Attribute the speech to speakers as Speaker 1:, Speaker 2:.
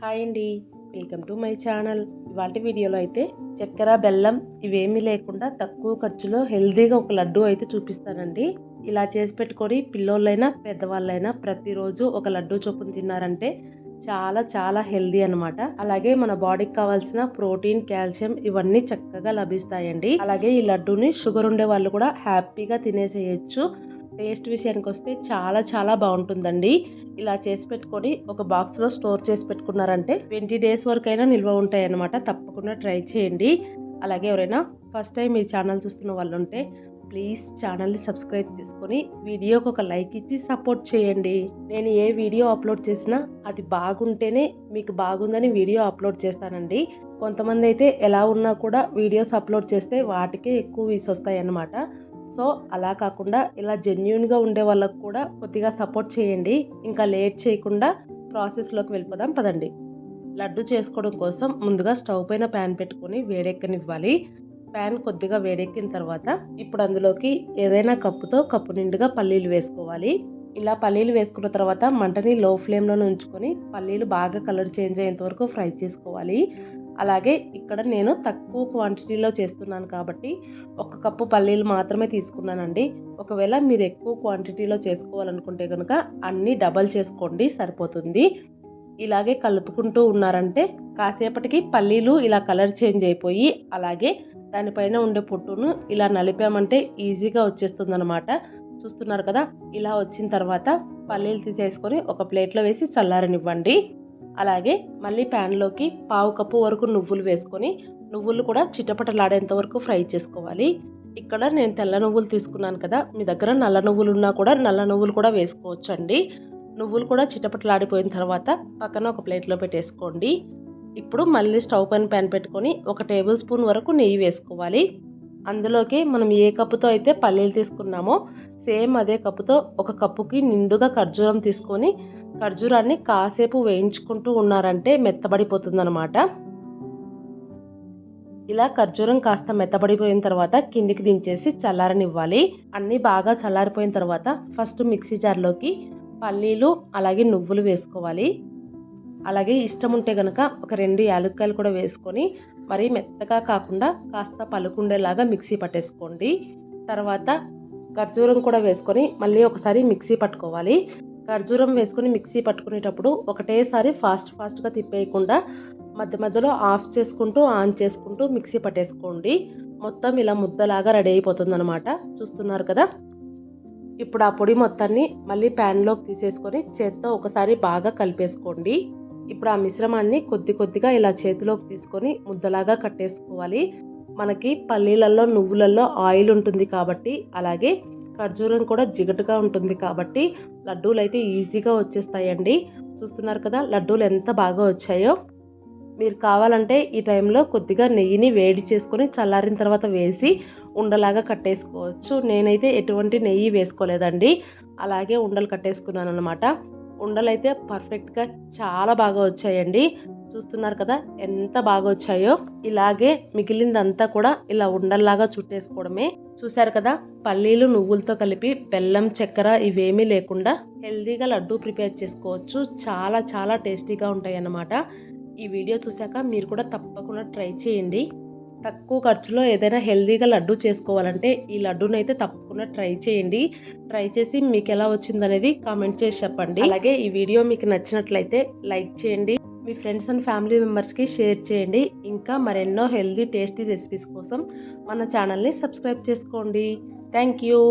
Speaker 1: Hi అండి, welcome to my channel. ఇవాళ వీడియోలో అయితే చక్కెర బెల్లం ఇవేమీ లేకుండా తక్కువ ఖర్చులో హెల్తీగా ఒక లడ్డు అయితే చూపిస్తానండి. ఇలా చేసి పెట్టుకొని పిల్లోళ్ళైనా పెద్దవాళ్ళైనా ప్రతిరోజు ఒక లడ్డు చొప్పున తిన్నారంటే చాలా చాలా హెల్తీ అనమాట. అలాగే మన బాడీకి కావాల్సిన ప్రోటీన్, కాల్షియం ఇవన్నీ చక్కగా లభిస్తాయండి. అలాగే ఈ లడ్డూని షుగర్ ఉండే వాళ్ళు కూడా హ్యాపీగా తినేసేయచ్చు. టేస్ట్ విషయానికి వస్తే చాలా చాలా బాగుంటుందండి. ఇలా చేసి పెట్టుకొని ఒక బాక్స్లో స్టోర్ చేసి పెట్టుకున్నారంటే 20 days వరకు అయినా నిల్వ ఉంటాయి అన్నమాట. తప్పకుండా ట్రై చేయండి. అలాగే ఎవరైనా ఫస్ట్ టైం ఈ ఛానల్ చూస్తున్న వాళ్ళు ఉంటే ప్లీజ్ ఛానల్ని సబ్స్క్రైబ్ చేసుకొని వీడియోకి ఒక లైక్ ఇచ్చి సపోర్ట్ చేయండి. నేను ఏ వీడియో అప్లోడ్ చేసినా అది బాగుంటేనే మీకు బాగుందని వీడియో అప్లోడ్ చేస్తానండి. కొంతమంది అయితే ఎలా ఉన్నా కూడా వీడియోస్ అప్లోడ్ చేస్తే వాటికే ఎక్కువ వ్యూస్ వస్తాయి అన్నమాట. సో అలా కాకుండా ఇలా జెన్యూన్గా ఉండే వాళ్ళకు కూడా కొద్దిగా సపోర్ట్ చేయండి. ఇంకా లేట్ చేయకుండా ప్రాసెస్లోకి వెళ్ళిపోదాం పదండి. లడ్డు చేసుకోవడం కోసం ముందుగా స్టవ్ పైన ప్యాన్ పెట్టుకొని వేడెక్కనివ్వాలి. ప్యాన్ కొద్దిగా వేడెక్కిన తర్వాత ఇప్పుడు అందులోకి ఏదైనా కప్పు నిండుగా పల్లీలు వేసుకోవాలి. ఇలా పల్లీలు వేసుకున్న తర్వాత మంటని లో ఫ్లేమ్లోనే ఉంచుకొని పల్లీలు బాగా కలర్ చేంజ్ అయ్యేంత వరకు ఫ్రై చేసుకోవాలి. అలాగే ఇక్కడ నేను తక్కువ క్వాంటిటీలో చేస్తున్నాను కాబట్టి 1 కప్పు పల్లీలు మాత్రమే తీసుకున్నానండి. ఒకవేళ మీరు ఎక్కువ క్వాంటిటీలో చేసుకోవాలనుకుంటే కనుక అన్నీ డబల్ చేసుకోండి, సరిపోతుంది. ఇలాగే కలుపుకుంటూ ఉన్నారంటే కాసేపటికి పల్లీలు ఇలా కలర్ చేంజ్ అయిపోయి అలాగే దానిపైన ఉండే పొట్టును ఇలా నలిపామంటే ఈజీగా వచ్చేస్తుంది అనమాట. చూస్తున్నారు కదా, ఇలా వచ్చిన తర్వాత పల్లీలు తీసేసుకొని ఒక ప్లేట్లో వేసి చల్లారనివ్వండి. అలాగే మళ్ళీ ప్యాన్లోకి 1/2 కప్పు వరకు నువ్వులు వేసుకొని నువ్వులు కూడా చిటపటలాడేంత వరకు ఫ్రై చేసుకోవాలి. ఇక్కడ నేను తెల్ల నువ్వులు తీసుకున్నాను కదా, మీ దగ్గర నల్ల నువ్వులు ఉన్నా కూడా నల్ల నువ్వులు కూడా వేసుకోవచ్చు అండి. నువ్వులు కూడా చిటపటలాడిపోయిన తర్వాత పక్కన ఒక ప్లేట్లో పెట్టేసుకోండి. ఇప్పుడు మళ్ళీ స్టవ్ పైన ప్యాన్ పెట్టుకొని 1 టేబుల్ స్పూన్ వరకు నెయ్యి వేసుకోవాలి. అందులోకి మనం ఏ కప్పుతో అయితే పల్లీలు తీసుకున్నామో సేమ్ అదే కప్పుతో 1 కప్పుకి నిండుగా ఖర్జూరం తీసుకొని ఖర్జూరాన్ని కాసేపు వేయించుకుంటూ ఉన్నారంటే మెత్తబడిపోతుంది అనమాట. ఇలా ఖర్జూరం కాస్త మెత్తబడిపోయిన తర్వాత కిందికి దించేసి చల్లారనివ్వాలి. అన్నీ బాగా చల్లారిపోయిన తర్వాత ఫస్ట్ మిక్సీ జార్లోకి పల్లీలు అలాగే నువ్వులు వేసుకోవాలి. అలాగే ఇష్టం ఉంటే కనుక ఒక 2 యాలక్కాయలు కూడా వేసుకొని మరీ మెత్తగా కాకుండా కాస్త పలుకుండేలాగా మిక్సీ పట్టేసుకోండి. తర్వాత ఖర్జూరం కూడా వేసుకొని మళ్ళీ ఒకసారి మిక్సీ పట్టుకోవాలి. ఖర్జూరం వేసుకొని మిక్సీ పట్టుకునేటప్పుడు ఒకటేసారి ఫాస్ట్గా తిప్పేయకుండా మధ్య మధ్యలో ఆఫ్ చేసుకుంటూ ఆన్ చేసుకుంటూ మిక్సీ పట్టేసుకోండి. మొత్తం ఇలా ముద్దలాగా రెడీ అయిపోతుంది అనమాట. చూస్తున్నారు కదా, ఇప్పుడు ఆ పొడి మొత్తాన్ని మళ్ళీ ప్యాన్లోకి తీసేసుకొని చేత్తో ఒకసారి బాగా కలిపేసుకోండి. ఇప్పుడు ఆ మిశ్రమాన్ని కొద్దిగా ఇలా చేతిలోకి తీసుకొని ముద్దలాగా కట్టేసుకోవాలి. మనకి పల్లీలలో నువ్వులలో ఆయిల్ ఉంటుంది కాబట్టి అలాగే ఖర్జూరం కూడా జిగటుగా ఉంటుంది కాబట్టి లడ్డూలు అయితే ఈజీగా వచ్చేస్తాయండి. చూస్తున్నారు కదా లడ్డూలు ఎంత బాగా వచ్చాయో. మీరు కావాలంటే ఈ టైంలో కొద్దిగా నెయ్యిని వేడి చేసుకొని చల్లారిన తర్వాత వేసి ఉండలాగా కట్టేసుకోవచ్చు. నేనైతే ఎటువంటి నెయ్యి వేసుకోలేదండి, అలాగే ఉండలు కట్టేసుకున్నాను అనమాట. ఉండలైతే పర్ఫెక్ట్గా చాలా బాగా వచ్చాయండి. చూస్తున్నారు కదా ఎంత బాగా వచ్చాయో. ఇలాగే మిగిలిందంతా కూడా ఇలా ఉండల్లాగా చుట్టేసుకోవడమే. చూసారు కదా, పల్లీలు నువ్వులతో కలిపి బెల్లం, చక్కెర ఇవేమీ లేకుండా హెల్తీగా లడ్డూ ప్రిపేర్ చేసుకోవచ్చు. చాలా చాలా టేస్టీగా ఉంటాయి అన్నమాట. ఈ వీడియో చూసాక మీరు కూడా తప్పకుండా ట్రై చేయండి. తక్కువ ఖర్చులో ఏదైనా హెల్తీగా లడ్డు చేసుకోవాలంటే ఈ లడ్డూని అయితే తప్పకుండా ట్రై చేయండి. ట్రై చేసి మీకు ఎలా వచ్చిందనేది కామెంట్ చేసి చెప్పండి. అలాగే ఈ వీడియో మీకు నచ్చినట్లయితే లైక్ చేయండి, మీ ఫ్రెండ్స్ అండ్ ఫ్యామిలీ మెంబర్స్కి షేర్ చేయండి. ఇంకా మరెన్నో హెల్తీ టేస్టీ రెసిపీస్ కోసం మన ఛానల్ని సబ్స్క్రైబ్ చేసుకోండి. Thank you.